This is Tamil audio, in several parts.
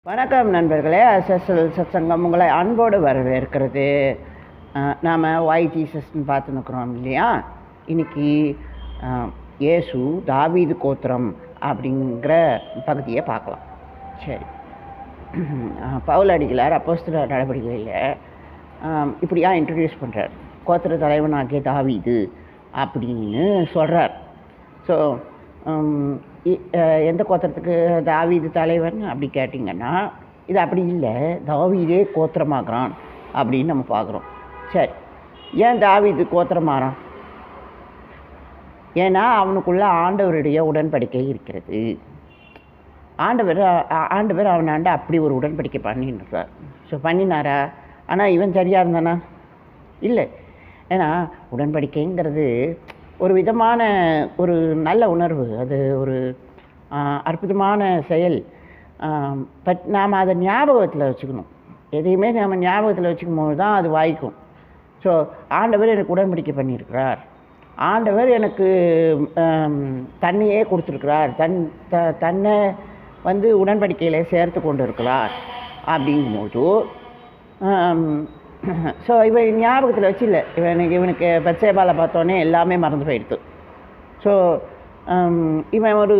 வணக்கம் நண்பர்களே. எஸ்எஸ்எல் சத்சங்கம் உங்களை அன்போடு வரவேற்கிறது. நாம் வாய் ஜீசஸ்ன்னு பார்த்துன்னுக்குறோம் இல்லையா. இன்றைக்கி இயேசு தாவீது கோத்திரம் அப்படிங்கிற பகுதியை பார்க்கலாம். சரி, பவுல் அடிகளார் அப்போஸ்தலர் நடவடிக்கையில் இப்படியா இன்ட்ரடியூஸ் பண்ணுறார். கோத்திர தலைவனாகிய தாவீது அப்படின்னு சொல்கிறார். ஸோ எந்த கோத்திரத்துக்கு தாவீது தலைவன் அப்படி கேட்டிங்கன்னா, இது அப்படி இல்லை, தாவீதே கோத்திரமாகறான் அப்படின்னு நம்ம பார்க்குறோம். சரி, ஏன் தாவீது கோத்திரமாகறான்? ஏன்னா அவனுக்குள்ள ஆண்டவருடைய உடன்படிக்கை இருக்கிறது. ஆண்டவர் அவனாண்ட அப்படி ஒரு உடன்படிக்கை பண்ணின்றார். ஸோ பண்ணினாரா? ஆனால் இவன் சரியாக இருந்தானா? இல்லை. ஏன்னா உடன்படிக்கைங்கிறது ஒரு விதமான ஒரு நல்ல உணர்வு, அது ஒரு அற்புதமான செயல். பட் நாம் அதை ஞாபகத்தில் வச்சுக்கணும். எதையுமே நம்ம ஞாபகத்தில் வச்சுக்கும் போது தான் அது வாய்க்கும். ஸோ ஆண்டவர் எனக்கு உடன்படிக்கை பண்ணியிருக்கிறார், ஆண்டவர் எனக்கு தன்னையே கொடுத்துருக்கிறார், தன்னை உடன்படிக்கையில் சேர்த்து கொண்டு இருக்கிறார் அப்படிங்கும்போது, ஸோ இவன் ஞாபகத்தில் வச்சு இல்லை, இவனுக்கு பத்சேபாலை பார்த்தோன்னே எல்லாமே மறந்து போயிடுது. ஸோ இவன் ஒரு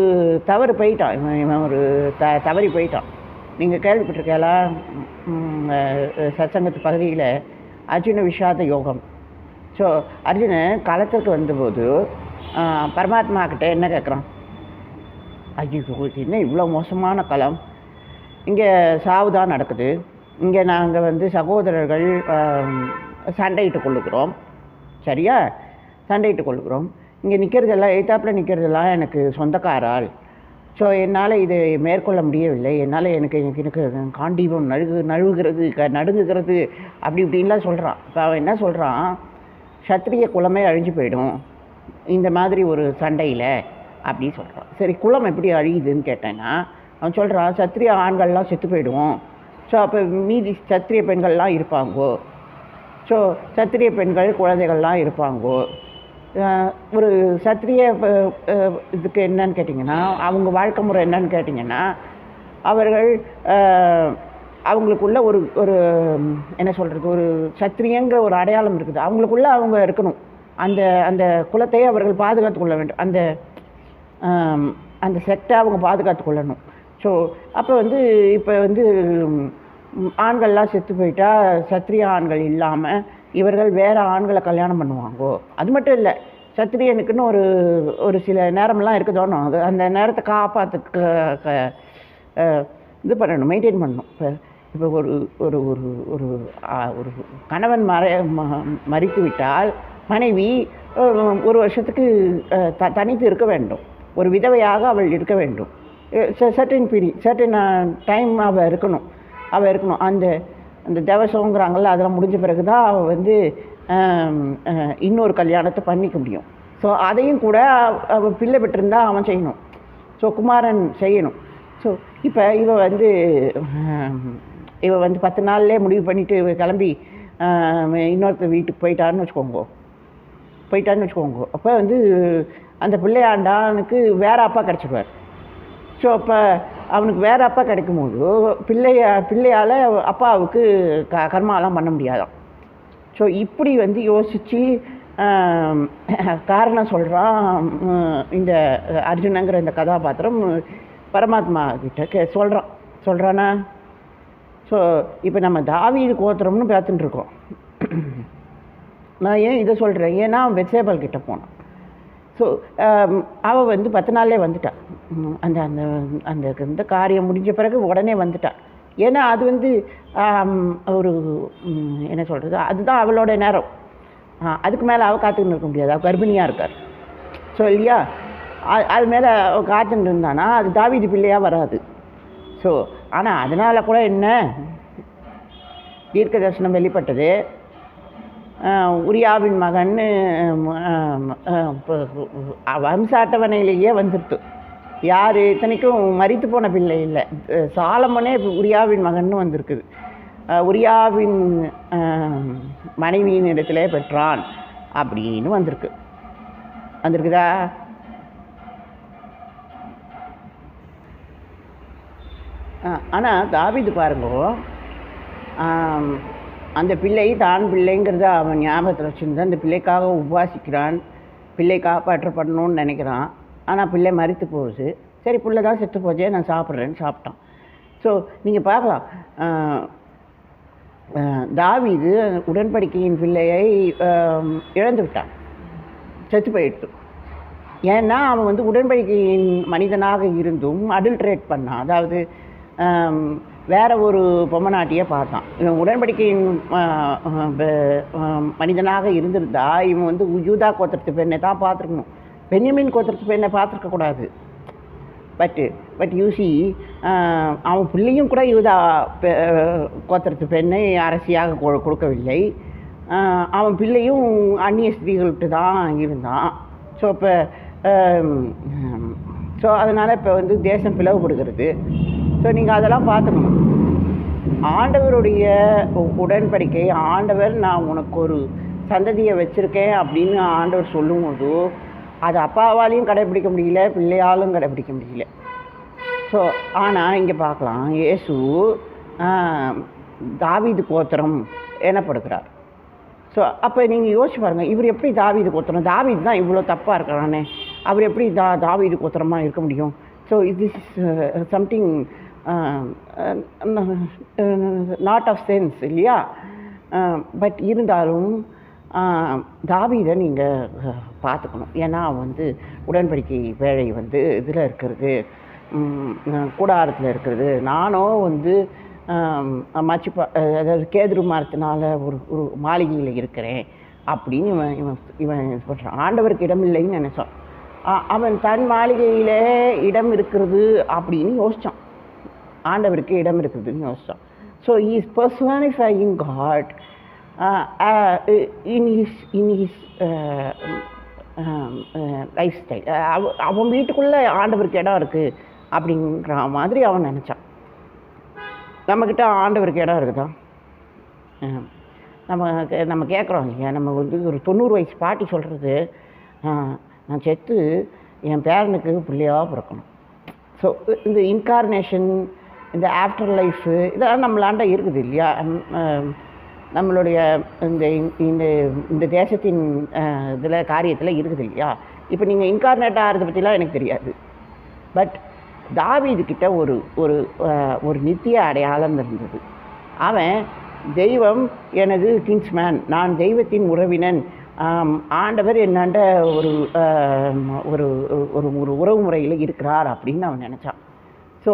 தவறு போயிட்டான், இவன் ஒரு தவறி போயிட்டான். நீங்கள் கேள்விப்பட்டிருக்கீங்களா? சத்சங்கத்து பகுதியில் அர்ஜுன விஷாத யோகம். ஸோ அர்ஜுனன் களத்திற்கு வந்தபோது பரமாத்மா கிட்டே என்ன கேட்குறான்? ஐயோ, என்ன இவ்வளோ மோசமான களம், இங்கே சாவு தான் நடக்குது, இங்கே நாங்கள் சகோதரர்கள் சண்டையிட்டு கொள்ளுக்கிறோம், சரியா? சண்டையிட்டு கொள்ளுக்கிறோம். இங்கே நிற்கிறதெல்லாம், எய்த்தாப்பில் நிற்கிறதெல்லாம் எனக்கு சொந்தக்காரால். ஸோ என்னால் இதை மேற்கொள்ள முடியவில்லை, என்னால் எனக்கு காண்டீபம் நழுவுகிறது, நடுங்குகிறது, அப்படி இப்படின்லாம் சொல்கிறான். இப்போ அவன் என்ன சொல்கிறான்? சத்திரிய குலமே அழிஞ்சு போயிடும் இந்த மாதிரி ஒரு சண்டையில் அப்படி சொல்கிறான். சரி, குலம் எப்படி அழியுதுன்னு கேட்டேன்னா, அவன் சொல்கிறான், சத்திரிய ஆண்கள்லாம் செத்து போயிடுவோம். ஸோ அப்போ மீதி சத்திரிய பெண்கள்லாம் இருப்பாங்கோ. ஸோ சத்திரிய பெண்கள் குழந்தைகள்லாம் இருப்பாங்கோ. ஒரு சத்திரிய இதுக்கு என்னன்னு கேட்டிங்கன்னா, அவங்க வாழ்க்கை முறை என்னன்னு கேட்டிங்கன்னா, அவர்கள் அவங்களுக்குள்ள ஒரு ஒரு என்ன சொல்கிறது, ஒரு சத்திரியங்கிற ஒரு அடையாளம் இருக்குது, அவங்களுக்குள்ள அவங்க இருக்கணும். அந்த அந்த குலத்தை அவர்கள் பாதுகாத்து கொள்ள வேண்டும், அந்த அந்த செக்டை அவங்க பாதுகாத்து கொள்ளணும். ஸோ அப்போ இப்போ ஆண்கள்லாம் செத்து போயிட்டா சத்திரிய ஆண்கள் இல்லாமல் இவர்கள் வேறு ஆண்களை கல்யாணம் பண்ணுவாங்கோ. அது மட்டும் இல்லை, சத்திரியனுக்குன்னு ஒரு ஒரு சில நேரம்லாம் இருக்குதோணும், அது அந்த நேரத்தை காப்பாற்றுக்கு இது பண்ணணும், மெயின்டைன் பண்ணணும். இப்போ ஒரு ஒரு ஒரு ஒரு ஒரு கணவன் மரித்து விட்டால் மனைவி ஒரு வருஷத்துக்கு தனித்து இருக்க வேண்டும், ஒரு விதவையாக அவள் இருக்க வேண்டும். சர்டன் டைம் அவள் இருக்கணும். அந்த அந்த தேவசங்கிறாங்கள்ல, அதெல்லாம் முடிஞ்ச பிறகு தான் அவள் இன்னொரு கல்யாணத்தை பண்ணிக்க முடியும். ஸோ அதையும் கூட அவள் பிள்ளை பெற்றிருந்தால் அவன் செய்யணும். ஸோ குமாரன் செய்யணும். ஸோ இப்போ இவ 10 நாள்லேயே முடிவு பண்ணிவிட்டு கிளம்பி இன்னொருத்தர் வீட்டுக்கு போயிட்டான்னு வச்சுக்கோங்க. அப்போ அந்த பிள்ளையாண்டானுக்கு வேறு அப்பா கிடச்சிடுவார். ஸோ அப்போ அவனுக்கு வேறு அப்பா கிடைக்கும்போது பிள்ளையால் அப்பாவுக்கு கர்மாலாம் பண்ண முடியாதான். ஸோ இப்படி சொல்லிச்சு காரணம் சொல்கிறான் இந்த அர்ஜுனங்கிற இந்த கதாபாத்திரம் பரமாத்மா கிட்ட சொல்கிறானா. ஸோ இப்போ நம்ம தாவீது கோத்திரம்னு பார்த்துட்டு இருக்கோம். நான் ஏன் இதை சொல்கிறேன்? ஏன்னா பெத்சேபால் கிட்ட போனான். ஸோ அவள் 10 நாள்லே வந்துட்டாள். அந்த அந்த அந்த இந்த காரியம் முடிஞ்ச பிறகு உடனே வந்துட்டாள். ஏன்னா அது ஒரு என்ன சொல்கிறது, அதுதான் அவளோட நேரம். அதுக்கு மேலே அவள் காத்துக்கிட்டு இருக்க முடியாது, அவள் கர்ப்பிணியாக இருக்கார். ஸோ இல்லையா, அது மேலே அவள் காத்துட்டு இருந்தானா அது தாவீது பிள்ளையாக வராது. ஸோ ஆனால் அதனால் கூட என்ன, தீர்க்க தரிசனம் வெளிப்பட்டது. உரியாவின் மகன் வம்ச அட்டவணையிலேயே வந்துடுது. யார் இத்தனைக்கும் மரித்து போன பிள்ளை இல்லை, சாலமோனே உரியாவின் மகன்னு வந்திருக்குது. உரியாவின் மனைவியின் இடத்துல பெற்றான் அப்படின்னு வந்திருக்குதா? ஆனால் தாவீது பாருங்க, அந்த பிள்ளை தான் பிள்ளைங்கிறத அவன் ஞாபகத்தில் வச்சுருந்து அந்த பிள்ளைக்காக உபவாசிக்கிறான், பிள்ளை காப்பாற்றப்படணும்னு நினைக்கிறான். ஆனால் பிள்ளை மரித்து போகுது. சரி, பிள்ளை தான் செத்து போச்சே, நான் சாப்பிட்றேன்னு சாப்பிட்டான். ஸோ நீங்கள் பார்க்கலாம், தாவீது உடன்படிக்கையின் பிள்ளையை இழந்து விட்டான், செத்து போயிட்டு. ஏன்னா அவன் வந்து உடன்படிக்கையின் மனிதனாக இருந்தும் அடல்ட்ரேட் பண்ணான். அதாவது வேற ஒரு பொம்மநாட்டியை பார்த்தான். இவன் உடன்படிக்கையின் மனிதனாக இருந்திருந்தா இவன் வந்து யூதா கோத்திரத்து பெண்ணை தான் பார்த்துருக்கணும், பென்யமீன் கோத்திரத்து பெண்ணை பார்த்துருக்கக்கூடாது. பட் யூசி அவன் பிள்ளையும் கூட யூதா கோத்திரத்து பெண்ணை அரசியாக கொடுக்கவில்லை. அவன் பிள்ளையும் அந்நிய ஸ்திரீகள்கிட்ட தான் இருந்தான். ஸோ அதனால் இப்போ வந்து தேசம் பிளவுபடுகிறது. ஸோ நீங்கள் அதெல்லாம் பார்த்துக்கணும். ஆண்டவருடைய உடன்படிக்கை, ஆண்டவர் நான் உனக்கு ஒரு சந்ததியை வச்சுருக்கேன் அப்படின்னு ஆண்டவர் சொல்லும்போது அது அப்பாவாலையும் கடைப்பிடிக்க முடியல, பிள்ளையாலும் கடைப்பிடிக்க முடியல. ஸோ ஆனால் இங்கே பார்க்கலாம், இயேசு தாவீது கோத்திரம் எனப்படுகிறார். ஸோ அப்போ நீங்கள் யோசிச்சு பாருங்கள், இவர் எப்படி தாவீது கோத்திரம்? தாவீது தான் இவ்வளோ தப்பாக இருக்கிறானே, அவர் எப்படி தாவீது கோத்திரமாக இருக்க முடியும்? So this is something not of sense இல்லையா? பட் இருந்தாலும் தாவீதை நீங்கள் பார்த்துக்கணும். ஏன்னா அவன் வந்து உடன்படிக்கை வேலை வந்து இதில் இருக்கிறது, கூடாரத்தில் இருக்கிறது. நானும் வந்து அதாவது கேதுரு மரத்தினால ஒரு மாளிகையில் இருக்கிறேன் அப்படின்னு இவன் சொல்கிறான். ஆண்டவருக்கு இடம் இல்லைன்னு நினைச்சான். அவன் தன் மாளிகையிலே இடம் இருக்கிறது அப்படின்னு யோசித்தான், ஆண்டவருக்கு இடம் இருக்குதுன்னு யோசித்தான். So he is personifying God in his life style. அவன் வீட்டுக்குள்ளே ஆண்டவருக்கு இடம் இருக்குது அப்படிங்கிற மாதிரி அவன் நினச்சான். நம்மக்கிட்ட ஆண்டவருக்கு இடம் இருக்குதா? நம்ம கேட்குறோம் இல்லையா? நம்ம வந்து ஒரு 90 வயசு பாட்டி சொல்கிறது, நான் செத்து என் பேரனுக்கு பிள்ளையாக பிறக்கணும். ஸோ இந்த இன்கார்னேஷன், இந்த ஆஃப்டர் லைஃபு, இதெல்லாம் நம்மளாண்ட இருக்குது இல்லையா? நம்மளுடைய இந்த தேசத்தின் இதில் காரியத்தில் இருக்குது இல்லையா? இப்போ நீங்கள் இன்கார்னேட் ஆகிறத பற்றிலாம் எனக்கு தெரியாது. பட் தாவீதுக்கிட்ட ஒரு நித்திய அடையாளம் இருந்தது. அவன் தெய்வம் எனது கிங்ஸ்மேன், நான் தெய்வத்தின் உறவினன், ஆண்டவர் என்னாண்ட ஒரு உறவு முறையில் இருக்கிறார் அப்படின்னு அவன் நினச்சான். ஸோ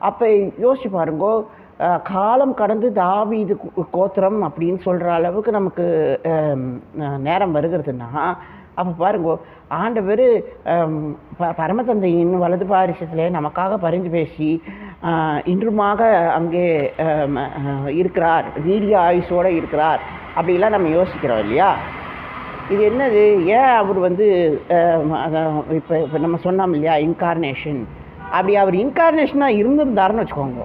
அப்போ யோசிச்சு பாருங்கோ, காலம் கடந்து தாவீது கோத்திரம் அப்படின்னு சொல்கிற அளவுக்கு நமக்கு நேரம் வருகிறதுனா, அப்போ பாருங்கோ, ஆண்டவர் பரமதந்தையின் வலது பாரிசத்திலே நமக்காக பரிந்து பேசி இன்றுமாக அங்கே இருக்கிறார், வீரிய ஆயுசோடு இருக்கிறார் அப்படிலாம் நம்ம யோசிக்கிறோம் இல்லையா? இது என்னது? ஏன் அவர் வந்து இப்போ நம்ம சொன்னோம் இல்லையா, இன்கார்னேஷன். அப்படி அவர் இன்கார்னேஷனாக இருந்திருந்தாருன்னு வச்சுக்கோங்க,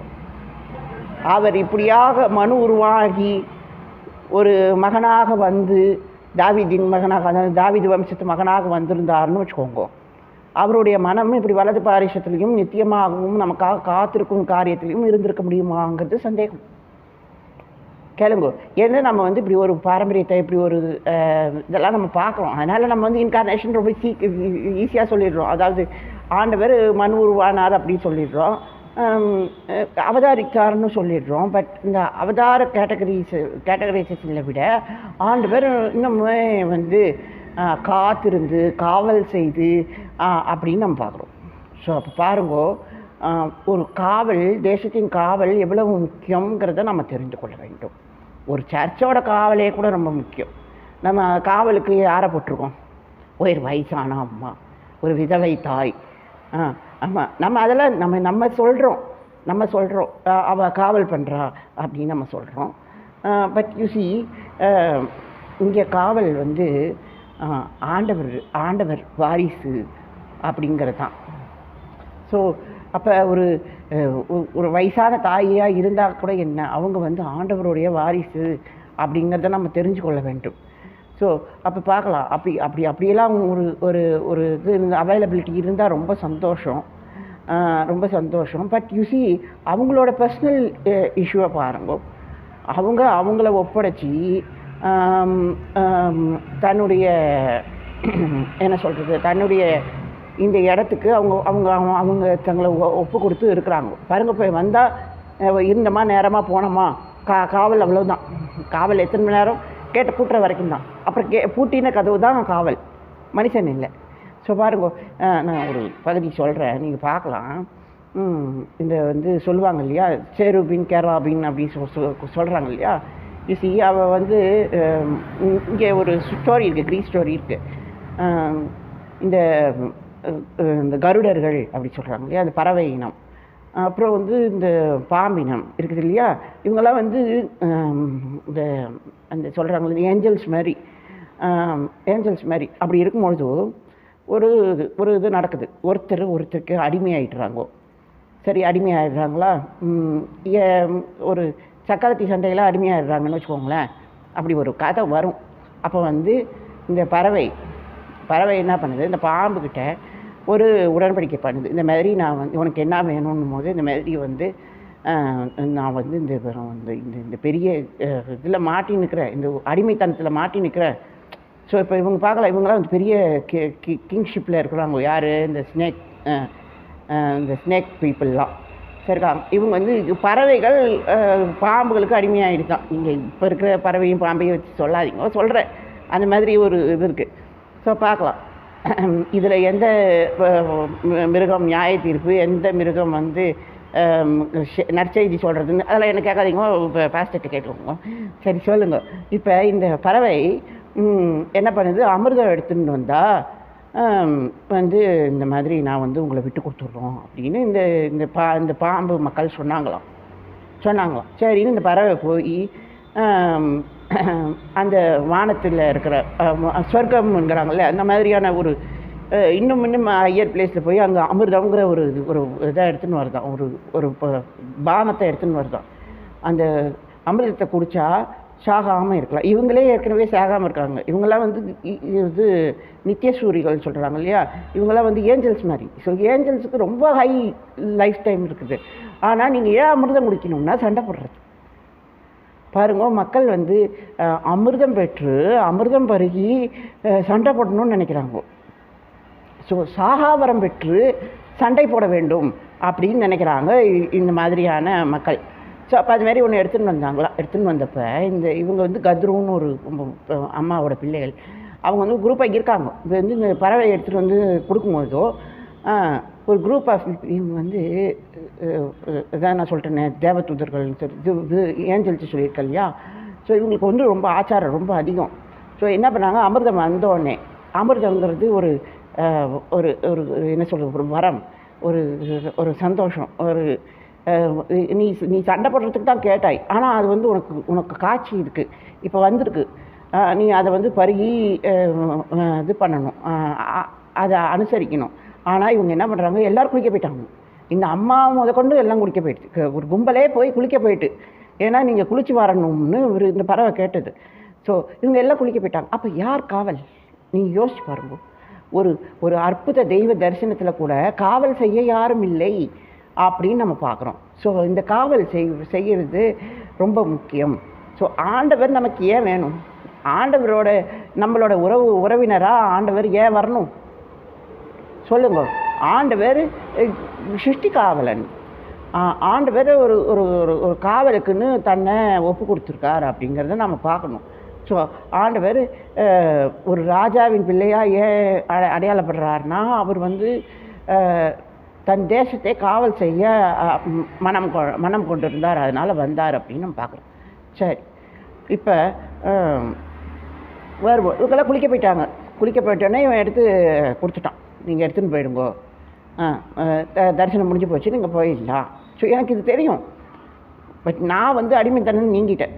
அவர் இப்படியாக மனு உருவாகி ஒரு மகனாக வந்து தாவீதின் மகனாக, அதாவது தாவீது வம்சத்து மகனாக வந்திருந்தாருன்னு வச்சுக்கோங்க, அவருடைய மனம் இப்படி வலது பாரிசத்துலேயும் நித்தியமாகவும் நமக்காக காத்திருக்கும் காரியத்திலையும் இருந்திருக்க முடியுமாங்கிறது சந்தேகம். கேளுங்க. ஏன்னா நம்ம வந்து இப்படி ஒரு பாரம்பரியத்தை, இப்படி ஒரு இதெல்லாம் நம்ம பார்க்குறோம். அதனால் நம்ம வந்து இன்கார்னேஷன் ரொம்ப ஈஸியாக சொல்லிடுறோம். அதாவது ஆண்டவர் மனு உருவானார் அப்படின்னு சொல்லிடுறோம், அவதாரிக்காரன்னு சொல்லிடுறோம். பட் இந்த அவதார கேட்டகரைசேஷனை விட ஆண்டவர் இன்னுமே வந்து காத்திருந்து காவல் செய்து அப்படின்னு நம்ம பார்க்குறோம். ஸோ அப்போ பாருங்கோ, ஒரு காவல், தேசத்தின் காவல் எவ்வளவு முக்கியங்கிறத நம்ம தெரிந்து கொள்ள வேண்டும். ஒரு சர்ச்சோட காவலே கூட ரொம்ப முக்கியம். நம்ம காவலுக்கு யாரை போட்டிருக்கோம்? ஒரு வயசான அம்மா, ஒரு விதவை தாய். ஆமாம், நம்ம அதெல்லாம் நம்ம சொல்கிறோம் அவள் காவல் பண்ணுறா அப்படின்னு நம்ம சொல்கிறோம். பட் யூசி, இங்கே காவல் வந்து ஆண்டவர் வாரிசு அப்படிங்கிறது தான். ஸோ அப்போ ஒரு வயசான தாயாக இருந்தால் கூட என்ன, அவங்க வந்து ஆண்டவருடைய வாரிசு அப்படிங்கிறத நம்ம தெரிஞ்சு கொள்ள வேண்டும். ஸோ அப்போ பார்க்கலாம், அப்படியெல்லாம் ஒரு இது அவைலபிலிட்டி இருந்தால் ரொம்ப சந்தோஷம். ரொம்ப சந்தோஷம். பட் யூ சி அவங்களோட பர்சனல் இஷ்யூவை பாருங்க. அவங்கள ஒப்படைச்சி தன்னுடைய என்ன சொல்கிறது, தன்னுடைய இந்த இடத்துக்கு அவங்க அவங்க அவங்க தங்களை ஒப்பு கொடுத்து இருக்கிறாங்க பாருங்க. இப்போ வந்தால் இருந்தோமா நேரமாக போனோமா, காவல் அவ்வளோதான். காவல் எத்தனை மணி நேரம் கேட்ட பூட்டுற வரைக்கும் தான். அப்புறம் பூட்டின கதவு தான் காவல், மனுஷன் இல்லை. ஸோ பாருங்க, நான் ஒரு பகுதி சொல்கிறேன், நீங்கள் பார்க்கலாம். இந்த சொல்லுவாங்க இல்லையா, சேருபின் கேராபின் அப்படின்னு சொல்கிறாங்க இல்லையா. யூசி அவள் இங்கே ஒரு ஸ்டோரி இருக்குது, க்ரீக் ஸ்டோரி இருக்குது. இந்த கருடர்கள் அப்படி சொல்கிறாங்க இல்லையா, அந்த பறவை இனம். அப்புறம் இந்த பாம்பினம் இருக்குது இல்லையா. இவங்கெல்லாம் இந்த அந்த சொல்கிறாங்க ஏஞ்சல்ஸ் மாதிரி, அப்படி இருக்கும்பொழுது ஒரு இது நடக்குது. ஒருத்தருக்கு அடிமையாயிட்டுறாங்கோ. சரி, அடிமையாயிடுறாங்களா, ஒரு சக்கரத்தி சண்டையெல்லாம் அடிமையாயிடுறாங்கன்னு வச்சுக்கோங்களேன். அப்படி ஒரு கதை வரும். அப்போ இந்த பறவை என்ன பண்ணுது, இந்த பாம்புக்கிட்ட ஒரு உடன்படிக்கை பண்ணுது. இந்த மாதிரி நான் உனக்கு என்ன வேணும்னும் போது, இந்த மாதிரி நான் இந்த பெரிய இதில் மாட்டி நிற்கிறேன், இந்த அடிமைத்தனத்தில் மாட்டி நிற்கிறேன். ஸோ இப்போ இவங்க பார்க்கலாம், இவங்களாம் பெரிய கிங்ஷிப்பில் இருக்கிறாங்க. யார், இந்த ஸ்னேக் பீப்புளெலாம். சரிக்கா, இவங்க பறவைகள் பாம்புகளுக்கு அடிமையாகிடுதான். நீங்கள் இப்போ இருக்கிற பறவையும் பாம்பையும் வச்சு சொல்லாதீங்க, சொல்கிறேன். அந்த மாதிரி ஒரு இது இருக்குது. ஸோ பார்க்கலாம், இதில் எந்த மிருகம் நியாய தீர்ப்பு, எந்த மிருகம் நற்செய்தி சொல்கிறதுன்னு அதெல்லாம் என்ன கேட்காதீங்க, இப்போ பாஸ்டர்கிட்ட கேட்டுக்கோங்க. சரி, சொல்லுங்கள். இப்போ இந்த பறவை என்ன பண்ணுது, அமிர்தம் எடுத்துன்னு வந்தால் இந்த மாதிரி நான் உங்களை விட்டு கொடுத்துட்றோம் அப்படின்னு இந்த பாம்பு மக்கள் சொன்னாங்களாம். சரின்னு இந்த பறவை போய் அந்த வானத்தில் இருக்கிற சொர்க்கம்ங்கிறாங்கல்ல, அந்த மாதிரியான ஒரு இன்னும் ஹையர் பிளேஸில் போய் அங்கே அமிர்தங்கிற ஒரு இதை எடுத்துன்னு வருதான், ஒரு பானத்தை எடுத்துன்னு வருதான். அந்த அமிர்தத்தை குடித்தா சாகாமல் இருக்கலாம். இவங்களே ஏற்கனவே சாகாமல் இருக்காங்க. இவங்கெல்லாம் இது நித்தியசூரிகள் சொல்கிறாங்க இல்லையா. இவங்கெல்லாம் ஏஞ்சல்ஸ் மாதிரி. ஸோ ஏஞ்சல்ஸுக்கு ரொம்ப ஹை லைஃப் டைம் இருக்குது. ஆனால் நீங்கள் ஏன் அமிர்தம் குடிக்கணும்னா சண்டை போடுறது. பாருங்க, மக்கள் அமிர்தம் பெற்று அமிர்தம் பருகி சண்டை போடணும்னு நினைக்கிறாங்க. ஸோ சாகாவரம் பெற்று சண்டை போட வேண்டும் அப்படின்னு நினைக்கிறாங்க இந்த மாதிரியான மக்கள். ஸோ அப்போ அதுமாரி ஒன்று எடுத்துன்னு வந்தப்போ இவங்க கத்ருன்னு ஒரு அம்மாவோட பிள்ளைகள், அவங்க குரூப்பாக இருக்காங்க. இப்போ இந்த பறவை எடுத்துகிட்டு கொடுக்கும்போதோ ஒரு குரூப் ஆஃப் இவங்க இதான் நான் சொல்லிட்டேனே, தேவதூதர்கள் இது ஏஞ்சல்ஸ் சொல்லியிருக்கேன் இல்லையா. ஸோ இவங்களுக்கு ரொம்ப ஆச்சாரம் ரொம்ப அதிகம். ஸோ என்ன பண்ணாங்க, அமிர்தம் வந்தோடனே, அமிர்தங்கிறது ஒரு ஒரு ஒரு என்ன சொல்கிறது, ஒரு வரம், ஒரு சந்தோஷம், ஒரு நீ சண்டை போடுறதுக்கு தான் கேட்டாய். ஆனால் அது உனக்கு காட்சி இருக்குது, இப்போ வந்திருக்கு. நீ அதை பருகி இது பண்ணணும், அதை அனுசரிக்கணும். ஆனால் இவங்க என்ன பண்ணுறாங்க, எல்லோரும் குளிக்க போயிட்டாங்க. இந்த அம்மா முதற்கொண்டு எல்லாம் குளிக்க போயிடுது. ஒரு கும்பலே போய் குளிக்க போயிட்டு, ஏன்னா நீங்கள் குளிச்சு வரணும்னு இந்த பறவை கேட்டது. ஸோ இவங்க எல்லாம் குளிக்க போயிட்டாங்க. அப்போ யார் காவல்? நீங்கள் யோசிச்சு பாருங்க. ஒரு அற்புத தெய்வ தரிசனத்தில் கூட காவல் செய்ய யாரும் இல்லை அப்படின்னு நம்ம பார்க்குறோம். ஸோ இந்த காவல் செய்கிறது ரொம்ப முக்கியம். ஸோ ஆண்டவர் நமக்கு ஏன் வேணும்? ஆண்டவரோட நம்மளோட உறவினராக ஆண்டவர் ஏன் வரணும் சொல்லுங்க. ஆண்டவர் சிருஷ்டி காவலன். ஆண்டவர் ஒரு காவலுக்குன்னு தன்னை ஒப்பு கொடுத்துருக்கார் அப்படிங்கிறத நம்ம பார்க்கணும். ஸோ ஆண்டவர் ஒரு ராஜாவின் பிள்ளையாக ஏன் அடையாளப்படுறாருன்னா, அவர் தன் தேசத்தை காவல் செய்ய மனம் கொண்டு இருந்தார், அதனால் வந்தார் அப்படின்னு நம்ம பார்க்குறோம். சரி, இப்போ வருவோம். இவங்கெல்லாம் குளிக்க போயிட்டோன்னே இவன் எடுத்து கொடுத்துட்டான், நீங்கள் எடுத்துன்னு போயிடுங்கோ, தரிசனம் முடிஞ்சு போச்சு, நீங்கள் போயிடலாம். ஸோ எனக்கு இது தெரியும். பட் நான் அடிமைத்தனம் நீங்கிட்டேன்,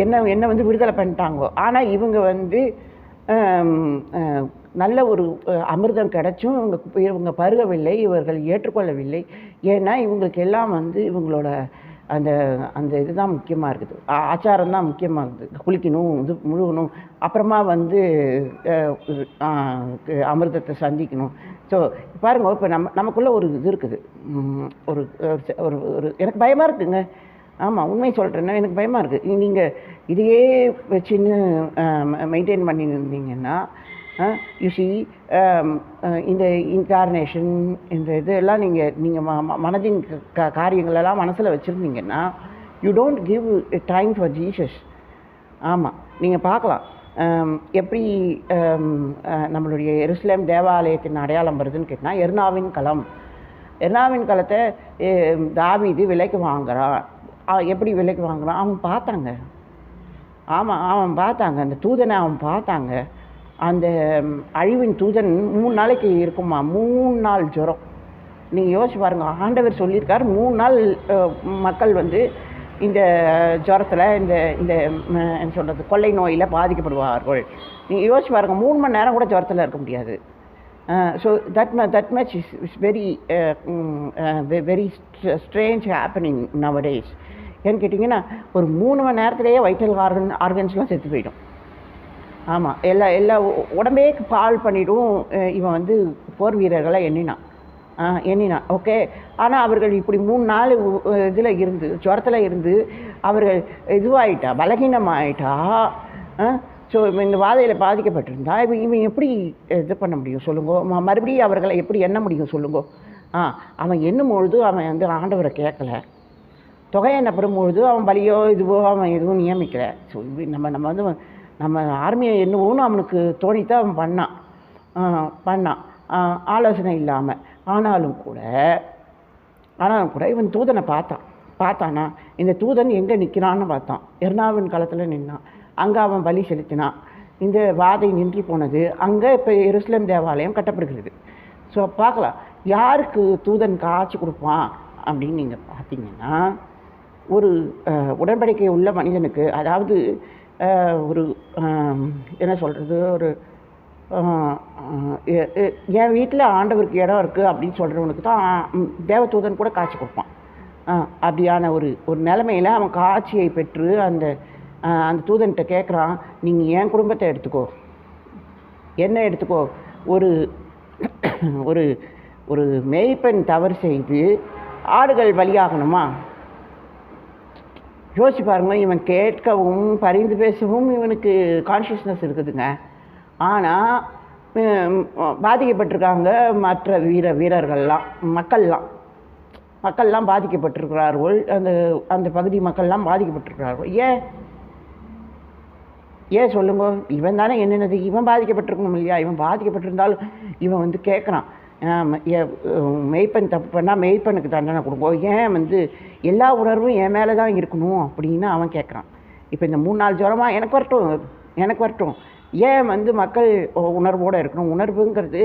என்ன விடுதலை பண்ணிட்டாங்கோ. ஆனால் இவங்க நல்ல ஒரு அமிர்தம் கிடைச்சும் இவங்க பருகவில்லை, இவர்கள் ஏற்றுக்கொள்ளவில்லை. ஏன்னா இவங்களுக்கு எல்லாம் இவங்களோட அந்த அந்த இதுதான் முக்கியமாக இருக்குது. ஆச்சாரம் தான் முக்கியமாக இருக்குது. குளிக்கணும், இது முழுகணும், அப்புறமா வந்து அமிர்தத்தை சந்திக்கணும். ஸோ பாருங்க, இப்போ நமக்குள்ளே ஒரு இது இருக்குது. ஒரு ஒரு ஒரு எனக்கு பயமாக இருக்குதுங்க. ஆமாம், உண்மை சொல்கிறேன்னா எனக்கு பயமாக இருக்குது. நீங்கள் இதையே வச்சுன்னு மெயின்டைன் பண்ணி இருந்தீங்கன்னா யூசி இந்த இன்கார்னேஷன், இந்த இதெல்லாம் நீங்கள் மனதின் காரியங்களெல்லாம் மனசில் வச்சுருந்தீங்கன்னா you don't give time for Jesus. ஆமாம், நீங்கள் பார்க்கலாம் எப்படி நம்மளுடைய எருசலேம் தேவாலயத்தின் அடையாளம் வருதுன்னு கேட்டால் எர்னாவின் களம். எர்னாவின் களத்தை தாவீது விலைக்கு வாங்குறான். எப்படி விலைக்கு வாங்குறான்? அவன் பார்த்தாங்க. ஆமாம், அவன் பார்த்தாங்க. அந்த தூதனை அவன் பார்த்தாங்க. அந்த அழிவின் தூதன் 3 நாளைக்கு இருக்குமா, 3 நாள் ஜுரம். நீங்கள் யோசிச்சு பாருங்கள், ஆண்டவர் சொல்லியிருக்கார் 3 நாள் மக்கள் வந்து இந்த ஜுரத்தில் இந்த இந்த என்ன சொல்கிறது கொள்ளை நோயில் பாதிக்கப்படுவார்கள். நீங்கள் யோசிச்சு பாருங்கள், 3 மணி நேரம் கூட ஜுரத்தில் இருக்க முடியாது. So that much is very very strange happening nowadays. ஏன்னு கேட்டிங்கன்னா ஒரு 3 மணி நேரத்துலேயே வைட்டல் ஆர்கன்ஸ்லாம் செத்து போயிடும். ஆமாம், எல்லா உடம்பே பால் பண்ணிவிடும். இவன் வந்து போர் வீரர்களை எண்ணினான். ஓகே, ஆனால் அவர்கள் இப்படி 3 நாள் இதில் இருந்து ஜுரத்தில் இருந்து அவர்கள் இதுவாகிட்டா, பலகீனமாயிட்டா. ஸோ இந்த வாதையில் பாதிக்கப்பட்டிருந்தா இவன் எப்படி இது பண்ண முடியும் சொல்லுங்க? மறுபடியும் அவர்களை எப்படி எண்ண முடியும் சொல்லுங்க? அவன் எண்ணும்பொழுது அவன் வந்து ஆண்டவரை கேட்கல. தொகை எண்ணப்படும்பொழுது அவன் பலியோ இதுவோ அவன் எதுவும் நியமிக்கலை. ஸோ நம்ம வந்து நம்ம ஆர்மியை எண்ணுவோன்னு அவனுக்கு தோணித்தான் அவன் பண்ணான் ஆலோசனை இல்லாமல். ஆனாலும் கூட இவன் தூதனை பார்த்தானா? இந்த தூதன் எங்கே நிற்கிறான்னு பார்த்தான். எர்னாவின் களத்தில் நின்னான். அங்கே அவன் பலி செலுத்தினான். இந்த வாதை நின்றி போனது. அங்கே இப்போ எருசலேம் தேவாலயம் கட்டப்படுகிறது. ஸோ பார்க்கலாம், யாருக்கு தூதன் காட்சி கொடுப்பான் அப்படின்னு நீங்கள் பார்த்தீங்கன்னா, ஒரு உடன்படிக்கை உள்ள மனிதனுக்கு, அதாவது ஒரு என்ன சொல்கிறது, ஒரு என் வீட்டில் ஆண்டவருக்கு இடம் இருக்குது அப்படின்னு சொல்கிறவனுக்கு தான் தேவதூதன் கூட காட்சி கொடுப்பான். அப்படியான ஒரு நிலைமையில் அவன் காட்சியை பெற்று அந்த தூதன்கிட்ட கேட்குறான், நீங்கள் என் குடும்பத்தை எடுத்துக்கோ, என்ன எடுத்துக்கோ. ஒரு ஒரு ஒரு மேய்ப்பெண் தவறு செய்து ஆடுகள் பலியாகணுமா? யோசிச்சு பாருங்க. இவன் கேட்கவும் பரிந்து பேசவும் இவனுக்கு கான்ஷியஸ்னஸ் இருக்குதுங்க. ஆனால் பாதிக்கப்பட்டிருக்காங்க மற்ற வீரர்கள்லாம், மக்கள்லாம் பாதிக்கப்பட்டிருக்கிறார்கள். அந்த பகுதி மக்கள்லாம் பாதிக்கப்பட்டிருக்கிறார்கள். ஏன் சொல்லுங்க? இவன் தானே என்னென்னது, இவன் பாதிக்கப்பட்டிருக்கணும் இல்லையா? இவன் பாதிக்கப்பட்டிருந்தாலும் இவன் வந்து கேட்குறான், மெய்ப்பெண் தப்பு பண்ணால் மெய்ப்பெண்ணுக்கு தண்டனை கொடுப்போம், ஏன் வந்து எல்லா உணர்வும் என் மேலே தான் இருக்கணும் அப்படின்னு அவன் கேட்குறான். இப்போ இந்த 3 நாள் ஜுரமாக எனக்கு வரட்டும், ஏன் வந்து மக்கள் உணர்வோடு இருக்கணும்? உணர்வுங்கிறது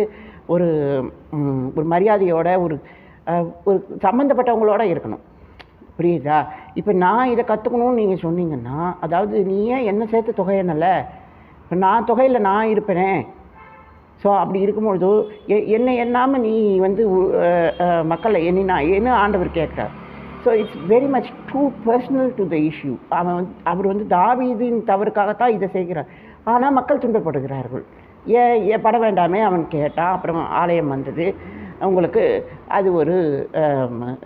ஒரு மரியாதையோட ஒரு சம்மந்தப்பட்டவங்களோட இருக்கணும். புரியுதா? இப்போ நான் இதை கற்றுக்கணும்னு நீங்கள் சொன்னீங்கன்னா, அதாவது நீ ஏன் என்ன சேர்த்து தொகையினலை? இப்போ நான் தொகையில் நான் இருப்பேனே. ஸோ அப்படி இருக்கும்பொழுது என்னை எண்ணாமல் நீ வந்து மக்களை என்ன ஆண்டவர் கேட்குறார். So it's very much to personal to the issue. அவர் வந்து தாவீதின் தவறுக்காகத்தான் இதை செய்கிறார். ஆனால் மக்கள் துன்பப்படுகிறார்கள். ஏன் பட வேண்டாமே அவன் கேட்டான். அப்புறம் ஆலயம் வந்தது. உங்களுக்கு அது ஒரு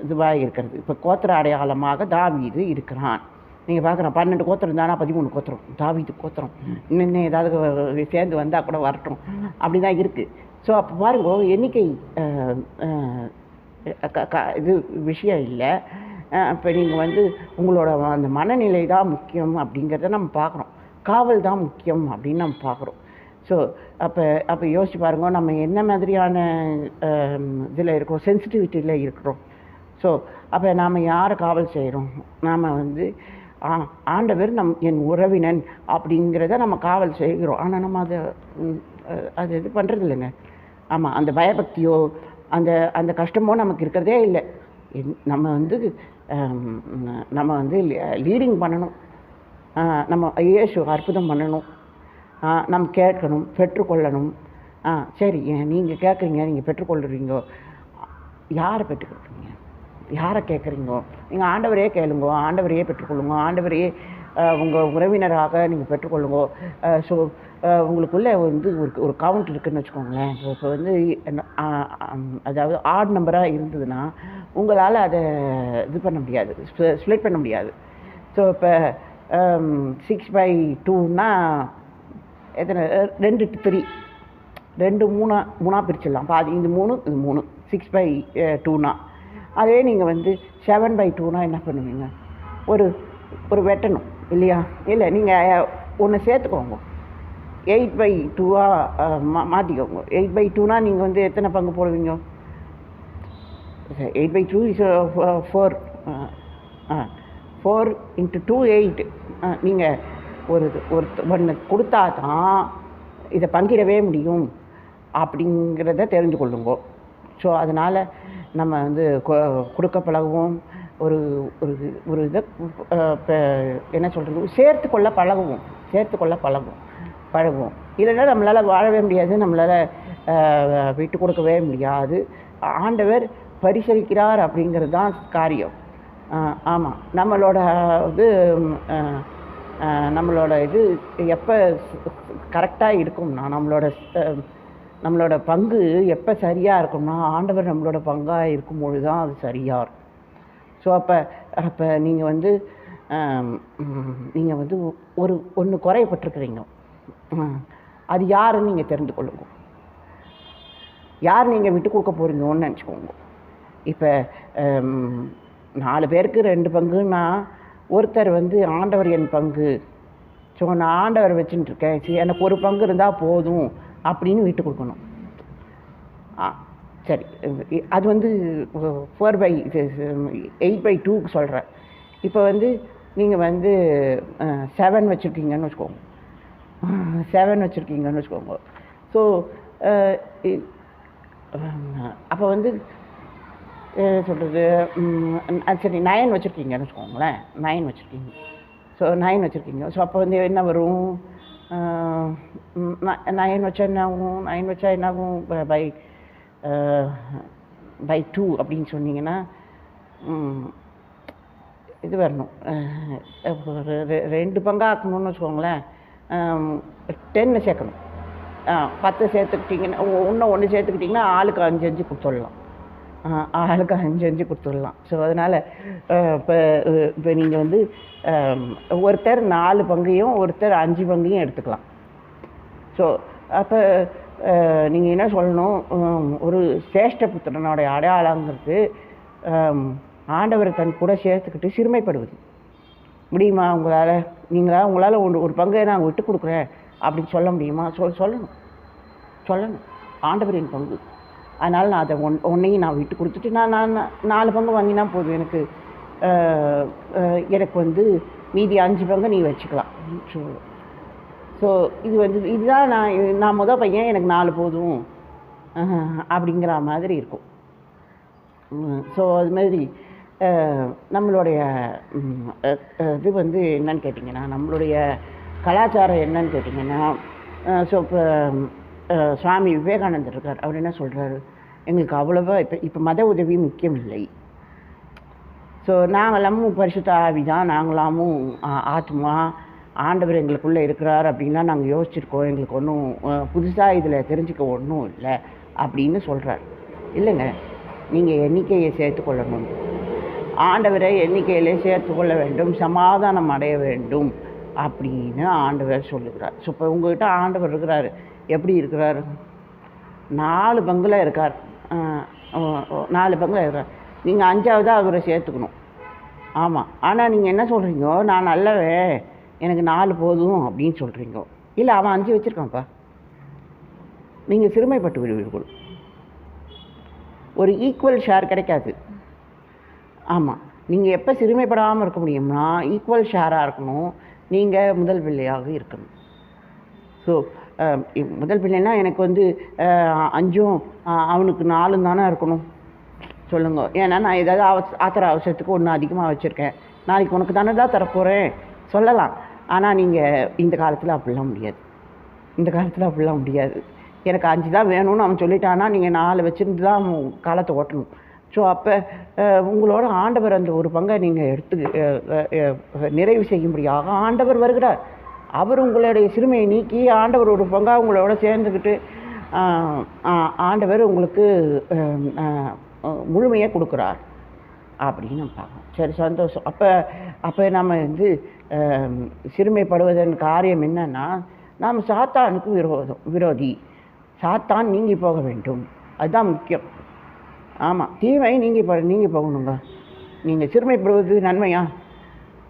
இதுவாக இருக்கிறது. இப்போ கோத்திர அடையாளமாக தாவீது இருக்கிறான். நீங்கள் பார்க்குறோம், 12 கோத்திரம் தானா, 13 கோத்திரம் தாவீது கோத்திரம். இன்னும் ஏதாவது சேர்ந்து வந்தால் கூட வரட்டும், அப்படி தான் இருக்குது. ஸோ அப்போ பாருங்க, எண்ணிக்கை இது விஷயம் இல்லை. இப்போ நீங்கள் வந்து உங்களோட அந்த மனநிலை தான் முக்கியம் அப்படிங்கிறத நம்ம பார்க்குறோம். காவல் தான் முக்கியம் அப்படின்னு நம்ம பார்க்குறோம். ஸோ அப்போ யோசிச்சு பாருங்க, நம்ம என்ன மாதிரியான இதில் இருக்கிறோம், சென்சிட்டிவிட்டியில் இருக்கிறோம். ஸோ அப்போ நாம் யாரை காவல் செய்கிறோம்? நாம் வந்து ஆண்டவர் என் உறவினன் அப்படிங்கிறத நம்ம காவல் செய்கிறோம். ஆனால் நம்ம அது இது பண்ணுறது இல்லைங்க. ஆமாம், அந்த பயபக்தியோ அந்த கஷ்டமோ நமக்கு இருக்கிறதே இல்லை. நம்ம வந்து லீடிங் பண்ணணும். நம்ம இயேசு அற்புதம் பண்ணணும். நம்ம கேட்கணும், பெற்றுக்கொள்ளணும். சரி, நீங்கள் கேட்குறீங்க, நீங்கள் பெற்றுக்கொள்கிறீங்க. யாரை பெற்றுக்கொள்கிறீங்க? யாரை கேட்குறீங்கோ? நீங்கள் ஆண்டவரையே கேளுங்கோ, ஆண்டவரையே பெற்றுக்கொள்ளுங்க, ஆண்டவரையே உங்கள் உறவினராக நீங்கள் பெற்றுக்கொள்ளுங்கோ. ஸோ உங்களுக்குள்ளே வந்து ஒரு கவுண்ட் இருக்குதுன்னு வச்சுக்கோங்களேன். இப்போ வந்து அதாவது ஆட் நம்பராக இருந்ததுன்னா உங்களால் அதை இது பண்ண முடியாது, ஸ்ப்ளிட் பண்ண முடியாது. ஸோ இப்போ 6/2ன்னா எத்தனை? 2 to 3, 2 3 பிரிச்சிடலாம். பாதி இது 3 இது 3, 6/2னா. அதே நீங்கள் வந்து 7/2னா என்ன பண்ணுவீங்க? ஒரு வெட்டணும் இல்லையா? இல்லை, நீங்கள் ஒன்று சேர்த்துக்கோங்க, 8/2ஆக மாற்றிக்கோங்க. 8/2னா நீங்கள் வந்து எத்தனை பங்கு போடுவீங்க? 8/2 is 4. 4 into 2 8. நீங்கள் ஒன்று கொடுத்தா தான் இதை பங்கிடவே முடியும் அப்படிங்கிறத தெரிஞ்சு கொள்ளுங்க. ஸோ அதனால் நம்ம வந்து கொடுக்க பழகுவோம், ஒரு ஒரு ஒரு இதை என்ன சொல்கிறது, சேர்த்துக்கொள்ள பழகுவோம். இல்லைன்னா நம்மளால் வாழவே முடியாது, நம்மளால் விட்டு கொடுக்கவே முடியாது. ஆண்டவர் பரிசளிக்கிறார் அப்படிங்கிறது தான் காரியம். ஆமாம், நம்மளோட இது எப்போ கரெக்டாக இருக்கும்னா, நம்மளோட பங்கு எப்போ சரியாக இருக்கும்னா, ஆண்டவர் நம்மளோட பங்காக இருக்கும்பொழுது தான் அது சரியாக இருக்கும். ஸோ அப்போ நீங்கள் வந்து ஒன்று குறையப்பட்டிருக்கிறீங்க. அது யாருன்னு நீங்கள் தெரிந்து கொள்ளுங்க. யார் நீங்கள் விட்டு கொடுக்க போகிறீங்கன்னு நினச்சிக்கோங்க. இப்போ 4 பேருக்கு 2 பங்குன்னா, ஒருத்தர் வந்து ஆண்டவர் என் பங்கு, ஸோ நான் ஆண்டவர் வச்சுட்டு இருக்கேன், சரி எனக்கு ஒரு பங்கு இருந்தால் போதும் அப்படின்னு விட்டு கொடுக்கணும். சரி, அது வந்து 8/2க்கு சொல்கிறேன். இப்போ வந்து நீங்கள் வந்து 7 வச்சுருக்கீங்கன்னு வச்சுக்கோங்க. 7 வச்சுருக்கீங்கன்னு வச்சுக்கோங்க. ஸோ அப்போ வந்து சொல்கிறது, சரி 9 வச்சுருக்கீங்கன்னு வச்சுக்கோங்களேன். 9 வச்சுருக்கீங்க. ஸோ 9 வச்சுருக்கீங்க. ஸோ அப்போ வந்து என்ன வரும்? 9 வச்சா என்ன ஆகும்? 9 வச்சா என்ன ஆகும்? by 2 அப்படின்னு சொன்னீங்கன்னா இது வரணும். 2 பங்காக ஆக்கணும்னு வச்சுக்கோங்களேன். 10 சேர்க்கணும். 10 சேர்த்துக்கிட்டிங்கன்னா, இன்னும் 1 சேர்த்துக்கிட்டிங்கன்னா ஆளுக்கு 5 கொடுத்துடலாம். ஆளுக்கு 5 கொடுத்துடலாம். ஸோ அதனால் இப்போ நீங்கள் வந்து ஒருத்தர் 4 பங்கையும் ஒருத்தர் 5 பங்கையும் எடுத்துக்கலாம். ஸோ அப்போ நீங்கள் என்ன சொல்லணும்? ஒரு சேஷ்ட புத்திரனுடைய அடையாளங்கிறது ஆண்டவரை தன் கூட சேர்த்துக்கிட்டு சிறுமைப்படுவது. முடியுமா உங்களால்? உங்களால் ஒரு பங்கை நான் விட்டு கொடுக்குறேன் அப்படின்னு சொல்ல முடியுமா? சொல்லணும் ஆண்டவரின் பங்கு. அதனால் நான் அதை ஒன்றையும் நான் விட்டு கொடுத்துட்டு நான் 4 பங்கு வாங்கினா போதும். எனக்கு வந்து மீதி 5 பங்கு நீ வச்சுக்கலாம். ஸோ இதுதான் நான் முதல் பையன், எனக்கு 4 போதும் அப்படிங்கிற மாதிரி இருக்கும். ஸோ அது மாதிரி நம்மளுடைய இது வந்து என்னன்னு கேட்டிங்கன்னா, நம்மளுடைய கலாச்சாரம் என்னன்னு கேட்டிங்கன்னா, ஸோ இப்போ சுவாமி விவேகானந்தர் இருக்கார். அவர் என்ன சொல்கிறாரு? எங்களுக்கு அவ்வளோவா இப்போ மத உதவி முக்கியம் இல்லை. ஸோ நாங்களாமும் பரிசுத்த ஆவி தான், நாங்களாமும் ஆத்மா, ஆண்டவர் எங்களுக்குள்ளே இருக்கிறார் அப்படின்லாம் நாங்கள் யோசிச்சுருக்கோம். எங்களுக்கு ஒன்றும் புதுசாக இதில் தெரிஞ்சுக்க ஒன்றும் இல்லை அப்படின்னு சொல்கிறார். இல்லைங்க, நீங்கள் எண்ணிக்கையை சேர்த்துக்கொள்ளணும். ஆண்டவரை எண்ணிக்கையிலே சேர்த்துக்கொள்ள வேண்டும், சமாதானம் அடைய வேண்டும் அப்படின்னு ஆண்டவர் சொல்லுகிறார். ஸோ இப்போ உங்கள்கிட்ட ஆண்டவர் இருக்கிறார். எப்படி இருக்கிறார்? 4 பங்கில் இருக்கார். 4 பங்கில் இருக்கார். நீங்கள் 5ஆவதாக அவரை சேர்த்துக்கணும். ஆமாம். ஆனால் நீங்கள் என்ன சொல்கிறீங்க? நான் நல்லவே, எனக்கு 4 போதும் அப்படின்னு சொல்கிறீங்க. இல்லை, அவன் 5 வச்சுருக்கான்ப்பா. நீங்கள் சிறுமைப்பட்டு விடுவீர்கள். ஒரு ஈக்குவல் ஷேர் கிடைக்காது. ஆமாம், நீங்கள் எப்போ சிறுமைப்படாமல் இருக்க முடியும்னா ஈக்குவல் ஷேராக இருக்கணும். நீங்கள் முதல் பிள்ளையாக இருக்கணும். ஸோ முதல் பிள்ளைன்னா எனக்கு வந்து 5ம் அவனுக்கு 4ம் தானே இருக்கணும். சொல்லுங்கள். ஏன்னா நான் ஏதாவது ஆத்திர அவசரத்துக்கு ஒன்று அதிகமாக வச்சுருக்கேன், நாளைக்கு உனக்கு தானே தான் தரப்போகிறேன் சொல்லலாம். ஆனால் நீங்கள் இந்த காலத்தில் அப்படிலாம் முடியாது. எனக்கு 5 தான் வேணும்னு அவன் சொல்லிட்டான்னா நீங்கள் 4 வச்சுருந்து தான் காலத்தை ஓட்டணும். ஸோ அப்போ உங்களோட ஆண்டவர் அந்த ஒரு பங்கை நீங்கள் நிறைவு செய்யும்படியாக ஆண்டவர் வருகிறார். அவர் உங்களுடைய சிறுமையை நீக்கி ஆண்டவர் ஒரு பங்காக உங்களோட சேர்ந்துக்கிட்டு ஆண்டவர் உங்களுக்கு முழுமையாக கொடுக்குறார் அப்படின்னு நம்ம பார்க்கணும். சரி, சந்தோஷம். அப்போ நம்ம சிறுமைப்படுவதன் காரியம் என்னன்னா, நாம் சாத்தானுக்கு விரோதி. சாத்தான் நீங்கி போக வேண்டும், அதுதான் முக்கியம். ஆமாம், தீமை நீங்கி போகணுங்க. நீங்கள் சிறுமைப்படுவது நன்மையா?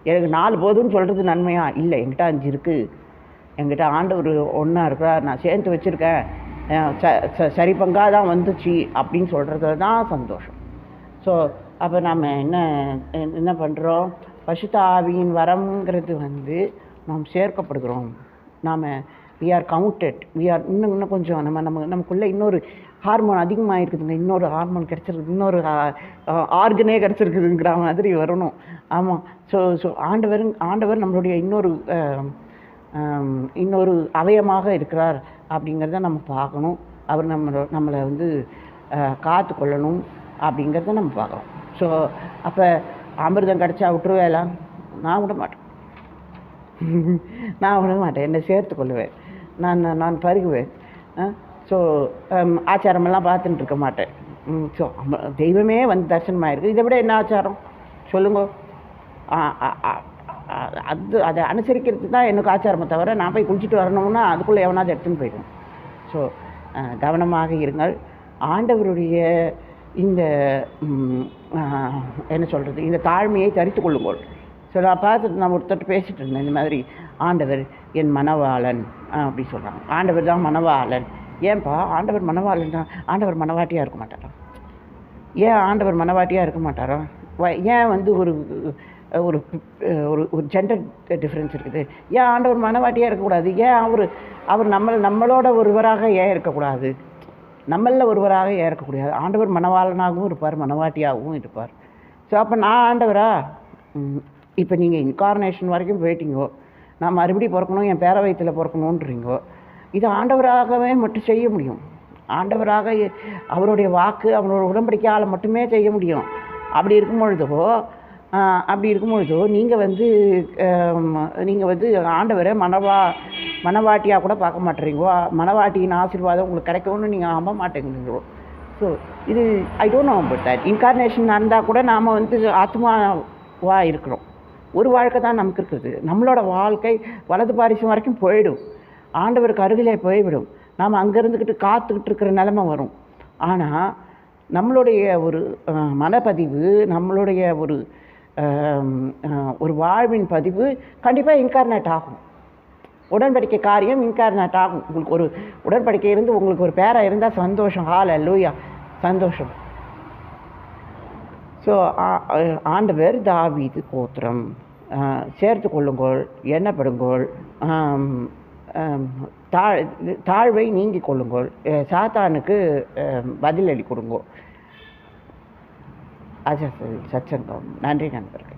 எனக்கு 4 போதுன்னு சொல்கிறது நன்மையா? இல்லை, என்கிட்ட 5 இருக்குது, என்கிட்ட ஆண்டவர் ஒன்றா இருக்கிறார், நான் சேர்த்து வச்சுருக்கேன், சரி பங்காக தான் வந்துச்சு அப்படின்னு சொல்கிறது தான் சந்தோஷம். ஸோ அப்போ நாம் என்ன பண்ணுறோம்? பரிசுத்த ஆவியின் வரம்ங்கிறது நாம் சேர்க்கப்படுகிறோம். நாம் we are counted, we are இன்னும் கொஞ்சம் நமக்குள்ளே இன்னொரு ஹார்மோன் அதிகமாக இருக்குதுங்க, இன்னொரு ஹார்மோன் கிடச்சிருக்கு, இன்னொரு ஆர்கனே கிடச்சிருக்குதுங்கிற மாதிரி வரணும். ஆமாம். ஸோ ஆண்டவர் நம்மளுடைய இன்னொரு அவயமாக இருக்கிறார் அப்படிங்கிறத நம்ம பார்க்கணும். அவர் நம்மளை காத்து கொள்ளணும் அப்படிங்கிறத நம்ம பார்க்குறோம். ஸோ அப்போ அமிர்தம் கிடச்சா விட்டுருவேலா? நான் விட மாட்டேன், என்னை சேர்த்து கொள்ளுவேன், நான் பருகுவேன். ஸோ ஆச்சாரமெல்லாம் பார்த்துட்டு இருக்க மாட்டேன். ஸோ தெய்வமே தரிசனமாயிருக்கு, இதை விட என்ன ஆச்சாரம் சொல்லுங்க? அதை அனுசரிக்கிறது தான் எனக்கு ஆச்சாரமே தவிர நான் போய் குளிச்சுட்டு வரணும்னா அதுக்குள்ளே எவனாவது எடுத்துன்னு போயிடும். ஸோ கவனமாக இருங்கள். ஆண்டவருடைய இந்த என்ன சொல்கிறது, இந்த தாழ்மையை தரித்து கொள்ளுங்கள். ஸோ நான் பார்த்துட்டு நான் ஒருத்தர் பேசிகிட்டு இருந்தேன், இந்த மாதிரி ஆண்டவர் என் மணவாளன் அப்படி சொல்கிறாங்க. ஆண்டவர் தான் மணவாளன். ஏன்பா ஆண்டவர் மணவாளன் தான், ஆண்டவர் மணவாட்டியாக இருக்க மாட்டாரா? ஏன் ஆண்டவர் மணவாட்டியாக இருக்க மாட்டாரா? ஏன் ஒரு ஒரு ஒரு ஜெண்டர் டிஃப்ரென்ஸ் இருக்குது? ஏன் ஆண்டவர் மணவாட்டியாக இருக்கக்கூடாது? ஏன் அவர் நம்மளோட ஒருவராக ஏன் இருக்கக்கூடாது? நம்மளில் ஒருவராக ஏன் இருக்கக்கூடாது? ஆண்டவர் மணவாளனாகவும் இருப்பார், மணவாட்டியாகவும் இருப்பார். ஸோ அப்போ நான் ஆண்டவரா? இப்போ நீங்கள் இன்கார்னேஷன் வரைக்கும் போயிட்டீங்கோ, நான் மறுபடியும் பிறக்கணும், என் பேர வயிற்றில் பிறக்கணுன்றீங்கோ. இது ஆண்டவராகவே மட்டும் செய்ய முடியும். ஆண்டவராக அவருடைய வாக்கு, அவரோட உடன்படிக்கையால் மட்டுமே செய்ய முடியும். அப்படி இருக்கும் பொழுதோ நீங்கள் ஆண்டவரை மணவாட்டியாக கூட பார்க்க மாட்டேறீங்கோ. மணவாட்டியின் ஆசீர்வாதம் உங்களுக்கு கிடைக்கும்னு நீங்கள் நம்ப மாட்டேங்கிறீங்களோ. ஸோ இது I don't know about that. Incarnation நடந்தால் கூட நாம் ஆத்மாவாக இருக்கிறோம். ஒரு வாழ்க்கை தான் நமக்கு இருக்குது. நம்மளோட வாழ்க்கை வலது பாரிசம் வரைக்கும் போயிடும், ஆண்டவருக்கு அருகிலே போய்விடும். நாம் அங்கே இருந்துக்கிட்டு காத்துக்கிட்டு இருக்கிற நிலைமை வரும். ஆனால் நம்மளுடைய ஒரு மனப்பதிவு, நம்மளுடைய ஒரு வாழ்வின் பதிவு கண்டிப்பாக இன்கார்னேட் ஆகும். உடன்படிக்கை காரியம் இன்கார்னேட் ஆகும். உங்களுக்கு ஒரு உடன்படிக்கை இருந்து உங்களுக்கு ஒரு பேரா இருந்தால் சந்தோஷம், ஹல்லேலூயா, சந்தோஷம். ஸோ ஆண்டவர் தாவீது கோத்திரம் சேர்த்து கொள்ளுங்கோள், எண்ணப்படுங்கோள், தாழ்வை நீங்கி கொள்ளுங்கோள், சாத்தானுக்கு பதிலளி கொடுங்கோ. அது சச்சங்கம். நன்றி நண்பர்கள்.